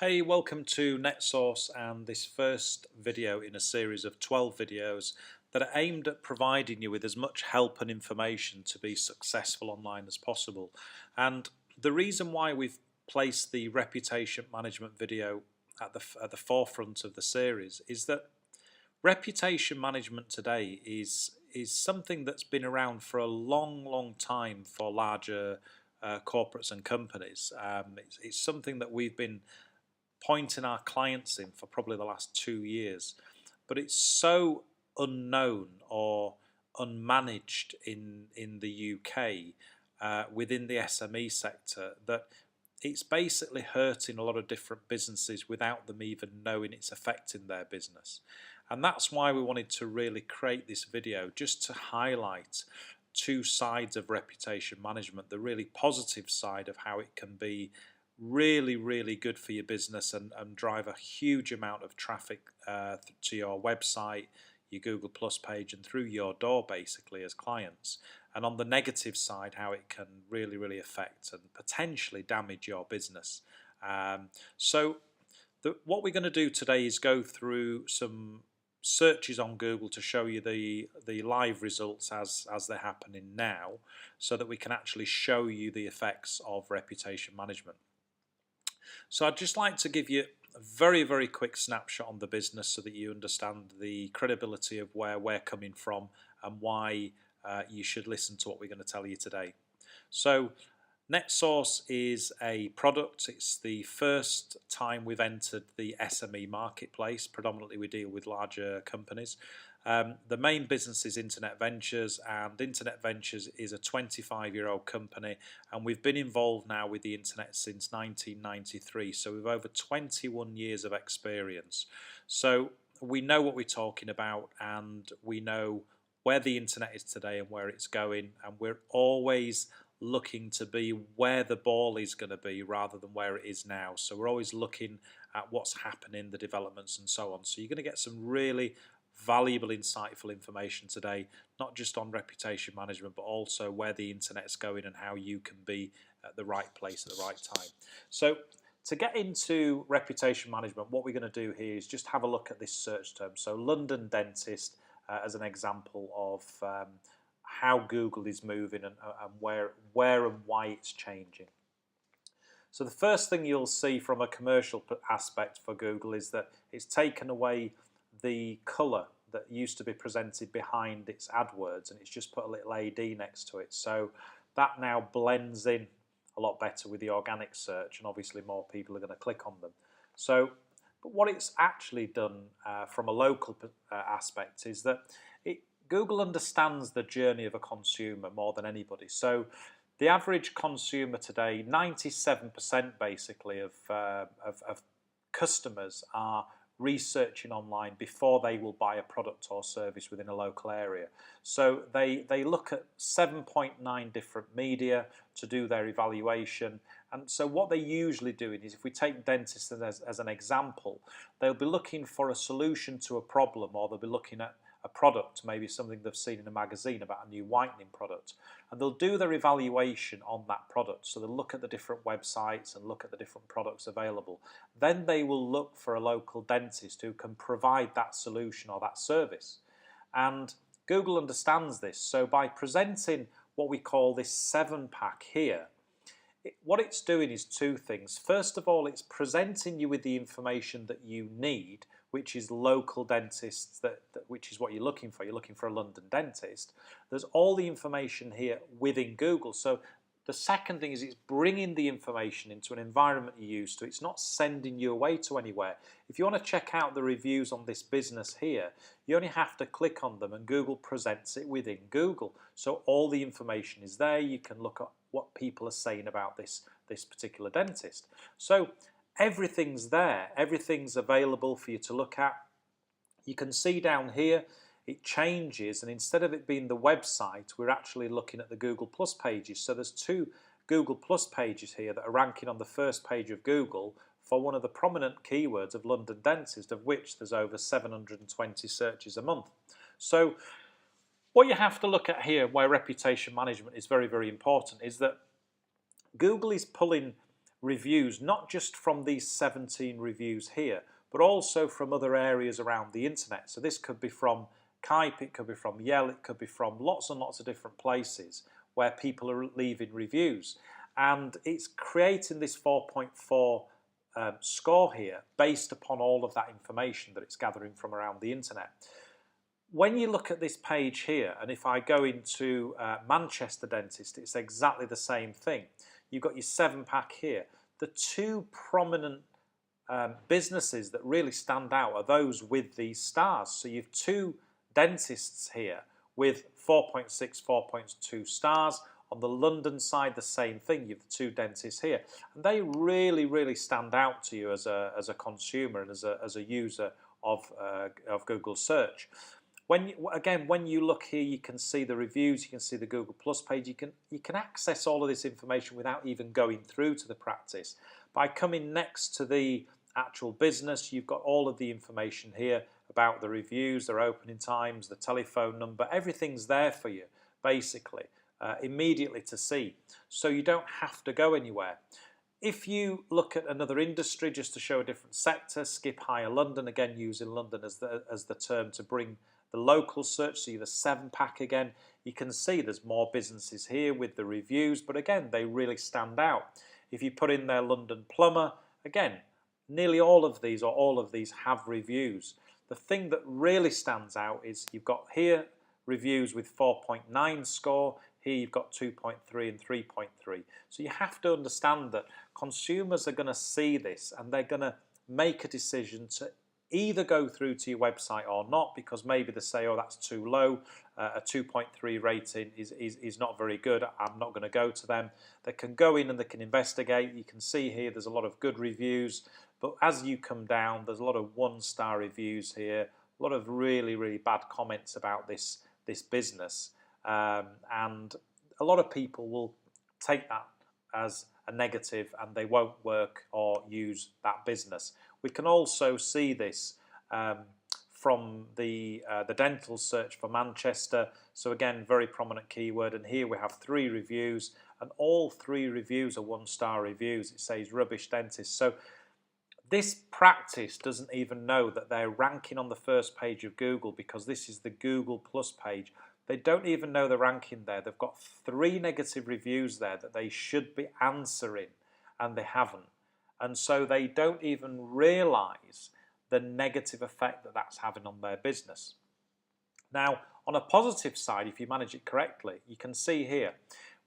Hey, welcome to NetSource and this first video in a series of 12 videos that are aimed at providing you with as much help and information to be successful online as possible. And the reason why we've placed the reputation management video at the forefront of the series is that reputation management today is something that's been around for a long time for larger corporates and companies. It's something that we've been pointing our clients in for probably the last 2 years, but it's so unknown or unmanaged in the UK within the SME sector that it's basically hurting a lot of different businesses without them even knowing it's affecting their business. And that's why we wanted to really create this video, just to highlight two sides of reputation management: the really positive side of how it can be really good for your business and drive a huge amount of traffic to your website, your Google Plus page, and through your door basically as clients. And on the negative side, how it can really affect and potentially damage your business. What we're going to do today is go through some searches on Google to show you the live results as they're happening now, so that we can actually show you the effects of reputation management. So I'd just like to give you a very quick snapshot on the business so that you understand the credibility of where we're coming from and why you should listen to what we're going to tell you today. So NetSource is a product. It's the first time we've entered the SME marketplace. Predominantly we deal with larger companies. The main business is Internet Ventures, and Internet Ventures is a 25-year-old company, and we've been involved now with the internet since 1993, so we've over 21 years of experience. So we know what we're talking about, and we know where the internet is today and where it's going, and we're always looking to be where the ball is going to be rather than where it is now. So we're always looking at what's happening, the developments and so on. So you're going to get some really valuable, insightful information today, not just on reputation management, but also where the internet's going and how you can be at the right place at the right time. So to get into reputation management, what we're going to do here is just have a look at this search term. So London dentist as an example of how Google is moving and where and why it's changing. So the first thing you'll see from a commercial aspect for Google is that it's taken away the colour that used to be presented behind its AdWords, and it's just put a little AD next to it. So that now blends in a lot better with the organic search, and obviously more people are going to click on them. So, but what it's actually done from a local aspect is that Google understands the journey of a consumer more than anybody. So the average consumer today, 97% basically of customers are researching online before they will buy a product or service within a local area. So they look at 7.9 different media to do their evaluation. And so what they're usually doing is, if we take dentists as an example, they'll be looking for a solution to a problem, or they'll be looking at a product, maybe something they've seen in a magazine about a new whitening product, and they'll do their evaluation on that product. So they'll look at the different websites and look at the different products available. Then they will look for a local dentist who can provide that solution or that service. And Google understands this. So by presenting what we call this 7-pack here, what it's doing is two things. First of all, it's presenting you with the information that you need, which is local dentists, which is what you're looking for. You're looking for a London dentist. There's all the information here within Google. So the second thing is it's bringing the information into an environment you're used to. It's not sending you away to anywhere. If you want to check out the reviews on this business here, you only have to click on them and Google presents it within Google. So all the information is there. You can look at what people are saying about this particular dentist. So everything's there. Everything's available for you to look at. You can see down here it changes, and instead of it being the website, we're actually looking at the Google Plus pages. So there's two Google Plus pages here that are ranking on the first page of Google for one of the prominent keywords of London dentist, of which there's over 720 searches a month. So what you have to look at here, why reputation management is very important, is that Google is pulling reviews, not just from these 17 reviews here, but also from other areas around the internet. So this could be from Kaype, it could be from Yell, it could be from lots and lots of different places where people are leaving reviews. And it's creating this 4.4 score here based upon all of that information that it's gathering from around the internet. When you look at this page here, and if I go into Manchester Dentist, it's exactly the same thing. You've got your 7-pack here. The two prominent businesses that really stand out are those with these stars. So you've two dentists here with 4.6, 4.2 stars. On the London side, the same thing. You have the two dentists here, and they really, really stand out to you as a consumer and as a user of Google search. When you look here, you can see the reviews, you can see the Google Plus page. You can access all of this information without even going through to the practice. By coming next to the actual business, you've got all of the information here about the reviews, their opening times, the telephone number. Everything's there for you, basically. Immediately to see, so you don't have to go anywhere. If you look at another industry, just to show a different sector, Skip Hire London, again using London as the term to bring the local search, so the 7-pack again, you can see there's more businesses here with the reviews, but again they really stand out. If you put in there London Plumber, again nearly all of these have reviews. The thing that really stands out is you've got here reviews with 4.9 score. Here you've got 2.3 and 3.3. So you have to understand that consumers are going to see this and they're going to make a decision to either go through to your website or not, because maybe they say, oh, that's too low, a 2.3 rating is not very good, I'm not going to go to them. They can go in and they can investigate. You can see here there's a lot of good reviews, but as you come down, there's a lot of 1-star reviews here, a lot of really, really bad comments about this business. And a lot of people will take that as a negative and they won't work or use that business. We can also see this from the dental search for Manchester. So again, very prominent keyword, and here we have 3 reviews, and all 3 reviews are 1-star reviews. It says rubbish dentist. So this practice doesn't even know that they're ranking on the first page of Google, because this is the Google Plus page. They don't even know the ranking there. They've got 3 negative reviews there that they should be answering, and they haven't. And so they don't even realise the negative effect that that's having on their business. Now, on a positive side, if you manage it correctly, you can see here,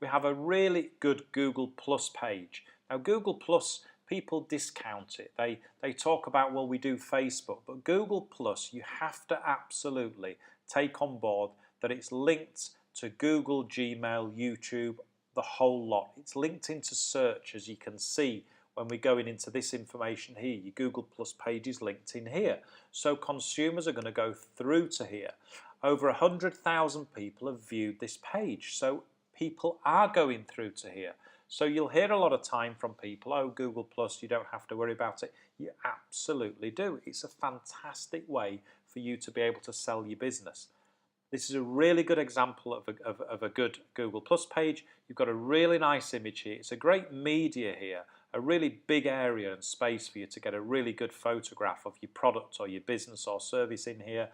we have a really good Google Plus page. Now, Google Plus, people discount it. They talk about, well, we do Facebook, but Google Plus, you have to absolutely take on board that it's linked to Google, Gmail, YouTube, the whole lot. It's linked into search, as you can see when we're going into this information here. Your Google Plus page is linked in here. So consumers are going to go through to here. Over 100,000 people have viewed this page. So people are going through to here. So you'll hear a lot of time from people, oh, Google Plus, you don't have to worry about it. You absolutely do. It's a fantastic way for you to be able to sell your business. This is a really good example of a good Google Plus page. You've got a really nice image here. It's a great media here, a really big area and space for you to get a really good photograph of your product or your business or service in here.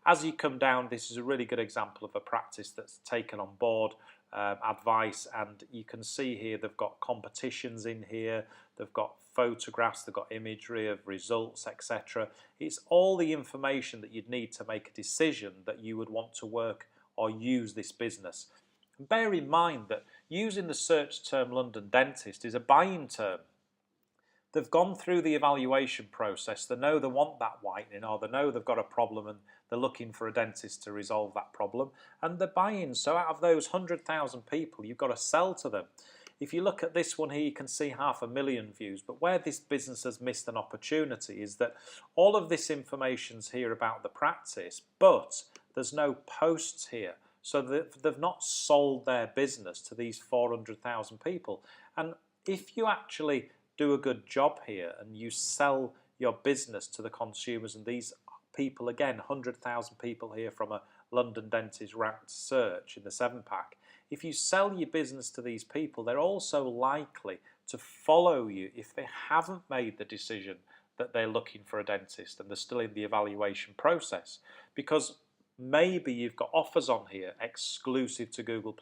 As you come down, this is a really good example of a practice that's taken on board advice, and you can see here they've got competitions in here, they've got photographs, they've got imagery of results, etc. It's all the information that you'd need to make a decision that you would want to work or use this business. And bear in mind that using the search term London Dentist is a buying term. They've gone through the evaluation process, they know they want that whitening, or they know they've got a problem and they're looking for a dentist to resolve that problem, and they're buying. So out of those 100,000 people, you've got to sell to them. If you look at this one here, you can see 500,000 views, but where this business has missed an opportunity is that all of this information's here about the practice, but there's no posts here. So they've not sold their business to these 400,000 people. And if you actually do a good job here and you sell your business to the consumers, and these people, again, 100,000 people here from a London Dentist ranked search in the 7-pack, if you sell your business to these people, they're also likely to follow you if they haven't made the decision that they're looking for a dentist and they're still in the evaluation process. Because maybe you've got offers on here exclusive to Google+,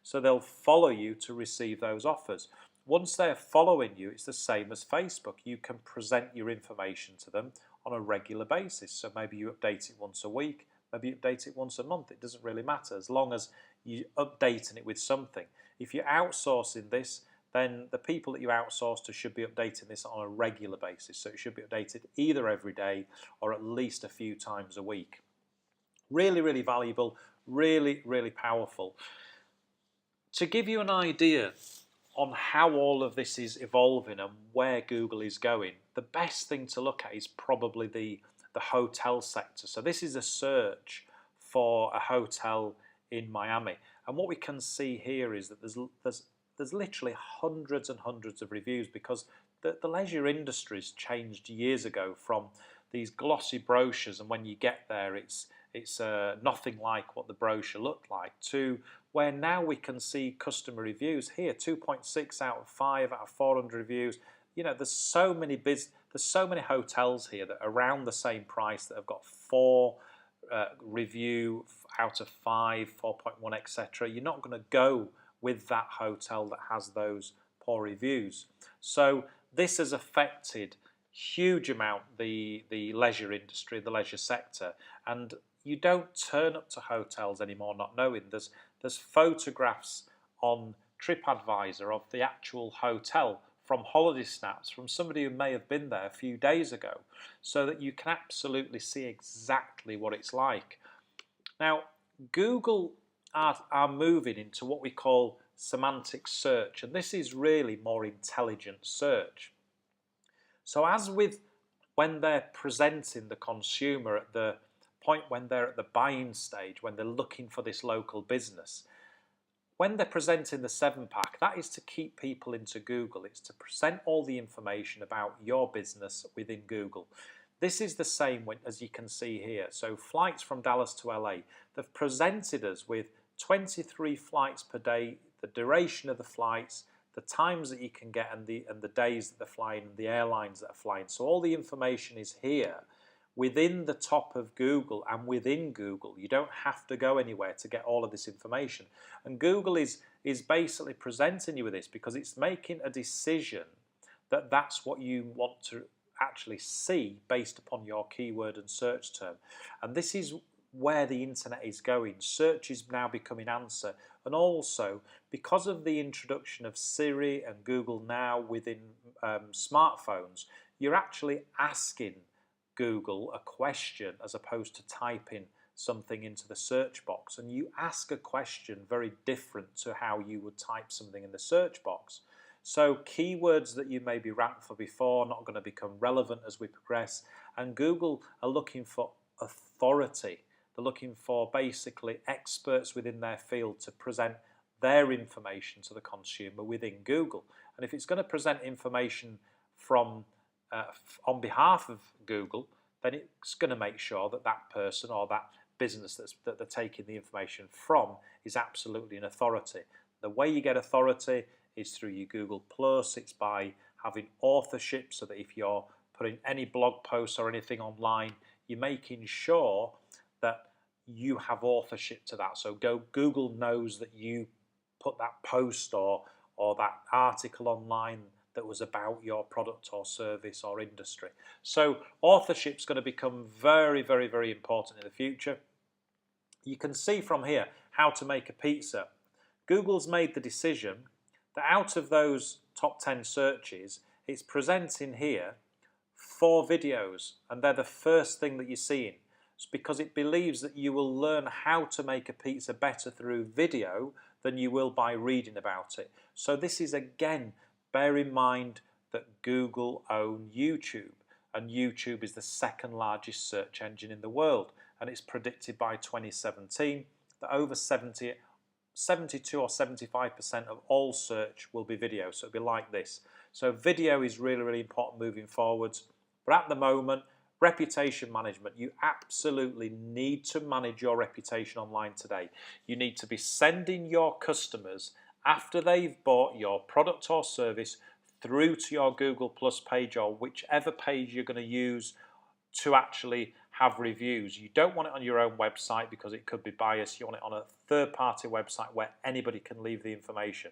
so they'll follow you to receive those offers. Once they're following you, it's the same as Facebook. You can present your information to them on a regular basis. So maybe you update it once a week, maybe you update it once a month. It doesn't really matter as long as you're updating it with something. If you're outsourcing this, then the people that you outsource to should be updating this on a regular basis. So it should be updated either every day or at least a few times a week. Really, really valuable, really, really powerful. To give you an idea on how all of this is evolving and where Google is going, the best thing to look at is probably the hotel sector. So this is a search for a hotel in Miami, and what we can see here is that there's literally hundreds and hundreds of reviews, because the leisure industry's changed years ago from these glossy brochures, and when you get there it's nothing like what the brochure looked like, to where now we can see customer reviews here, 2.6 out of 5 out of 400 reviews. You know, there's so many hotels here that are around the same price that have got 4 review out of 5, 4.1, etc. You're not going to go with that hotel that has those poor reviews. So this has affected huge amount the leisure industry, the leisure sector, and you don't turn up to hotels anymore not knowing. There's photographs on TripAdvisor of the actual hotel from holiday snaps from somebody who may have been there a few days ago, so that you can absolutely see exactly what it's like. Now, Google are moving into what we call semantic search, and this is really more intelligent search. So as with when they're presenting the consumer at the point when they're at the buying stage, when they're looking for this local business, when they're presenting the 7-pack, that is to keep people into Google. It's to present all the information about your business within Google. This is the same as you can see here. So flights from Dallas to LA, they've presented us with 23 flights per day, the duration of the flights, the times that you can get, and the days that they're flying, and the airlines that are flying. So all the information is here within the top of Google and within Google. You don't have to go anywhere to get all of this information. And Google is basically presenting you with this because it's making a decision that that's what you want to actually see based upon your keyword and search term. And this is where the internet is going. Search is now becoming answer. And also, because of the introduction of Siri and Google Now within smartphones, you're actually asking Google a question as opposed to typing something into the search box. And you ask a question very different to how you would type something in the search box. So keywords that you maybe ranked for before are not going to become relevant as we progress. And Google are looking for authority. They're looking for basically experts within their field to present their information to the consumer within Google. And if it's going to present information from on behalf of Google, then it's going to make sure that that person or that business that they're taking the information from is absolutely an authority. The way you get authority is through your Google+. It's by having authorship, so that if you're putting any blog posts or anything online, you're making sure that you have authorship to that. So Google knows that you put that post or that article online that was about your product or service or industry. So authorship's going to become very, very, very important in the future. You can see from here how to make a pizza. Google's made the decision that out of those top 10 searches, it's presenting here 4 videos, and they're the first thing that you're seeing. It's because it believes that you will learn how to make a pizza better through video than you will by reading about it. So this is, again, bear in mind that Google own YouTube, and YouTube is the second largest search engine in the world, and it's predicted by 2017 that over 72 or 75% of all search will be video. So it'll be like this. So video is really, really important moving forwards. But at the moment, reputation management, you absolutely need to manage your reputation online today. You need to be sending your customers, after they've bought your product or service, through to your Google Plus page or whichever page you're going to use to actually have reviews. You don't want it on your own website because it could be biased. You want it on a third-party website where anybody can leave the information.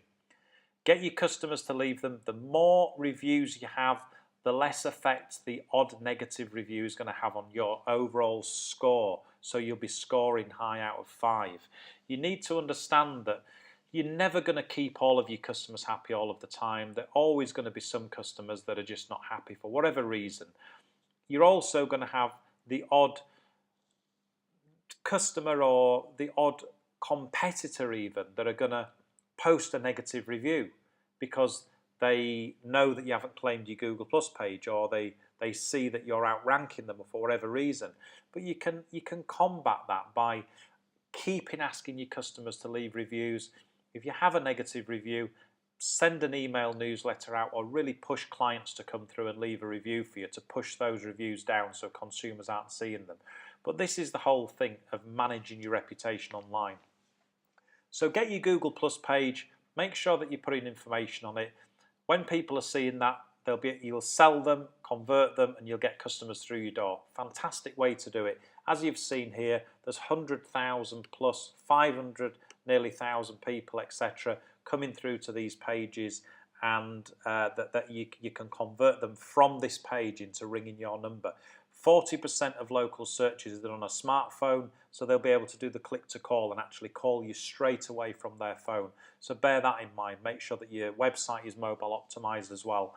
Get your customers to leave them. The more reviews you have, the less effect the odd negative review is going to have on your overall score. So you'll be scoring high out of 5. You need to understand that you're never going to keep all of your customers happy all of the time. There are always going to be some customers that are just not happy for whatever reason. You're also going to have the odd customer or the odd competitor even that are going to post a negative review because they know that you haven't claimed your Google Plus page, or they see that you're outranking them for whatever reason. But you can combat that by keeping asking your customers to leave reviews. If you have a negative review, send an email newsletter out, or really push clients to come through and leave a review for you to push those reviews down so consumers aren't seeing them. But this is the whole thing of managing your reputation online. So get your Google Plus page, make sure that you're putting information on it. When people are seeing that, you'll sell them, convert them, and you'll get customers through your door. Fantastic way to do it. As you've seen here, there's 100,000 plus 500, nearly 1,000 people, etc., coming through to these pages, and that you can convert them from this page into ringing your number. 40% of local searches are on a smartphone, so they'll be able to do the click to call and actually call you straight away from their phone. So bear that in mind. Make sure that your website is mobile optimized as well.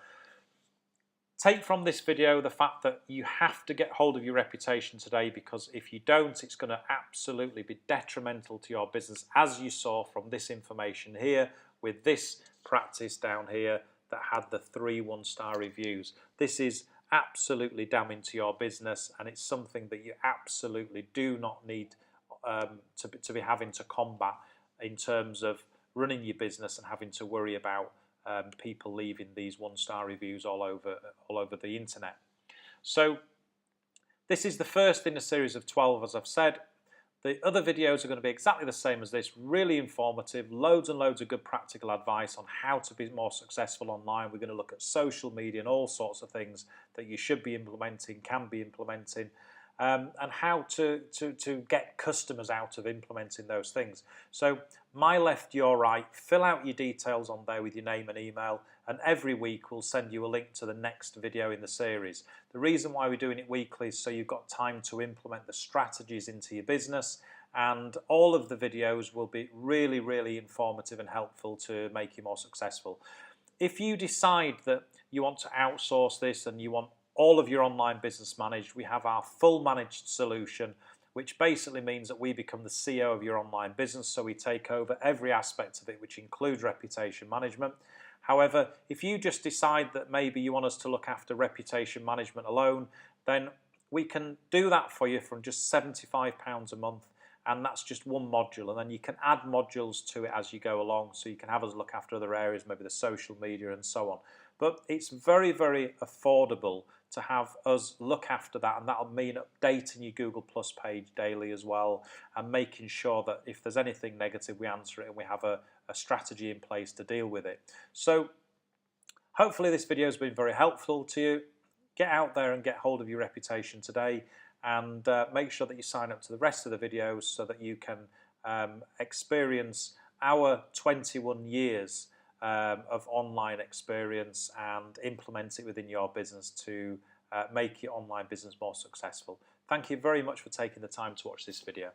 Take from this video the fact that you have to get hold of your reputation today, because if you don't, it's going to absolutely be detrimental to your business, as you saw from this information here with this practice down here that had the 3 1-star reviews. This is absolutely damning to your business, and it's something that you absolutely do not need to be having to combat in terms of running your business and having to worry about people leaving these 1-star reviews all over the internet. So this is the first in a series of 12, as I've said. The other videos are going to be exactly the same as this, really informative, loads and loads of good practical advice on how to be more successful online. We're going to look at social media and all sorts of things that you should be implementing, can be implementing, and how to get customers out of implementing those things. So my left, your right, fill out your details on there with your name and email, and every week we'll send you a link to the next video in the series. The reason why we're doing it weekly is so you've got time to implement the strategies into your business, and all of the videos will be really, really informative and helpful to make you more successful. If you decide that you want to outsource this and you want all of your online business managed, we have our full managed solution, which basically means that we become the CEO of your online business. So we take over every aspect of it, which includes reputation management. However, if you just decide that maybe you want us to look after reputation management alone, then we can do that for you from just £75 a month, and that's just one module, and then you can add modules to it as you go along, so you can have us look after other areas, maybe the social media and so on. But it's very, very affordable to have us look after that, and that'll mean updating your Google Plus page daily as well, and making sure that if there's anything negative, we answer it and we have a strategy in place to deal with it. So hopefully this video has been very helpful to you. Get out there and get hold of your reputation today, and make sure that you sign up to the rest of the videos so that you can experience our 21 years of online experience and implement it within your business to make your online business more successful. Thank you very much for taking the time to watch this video.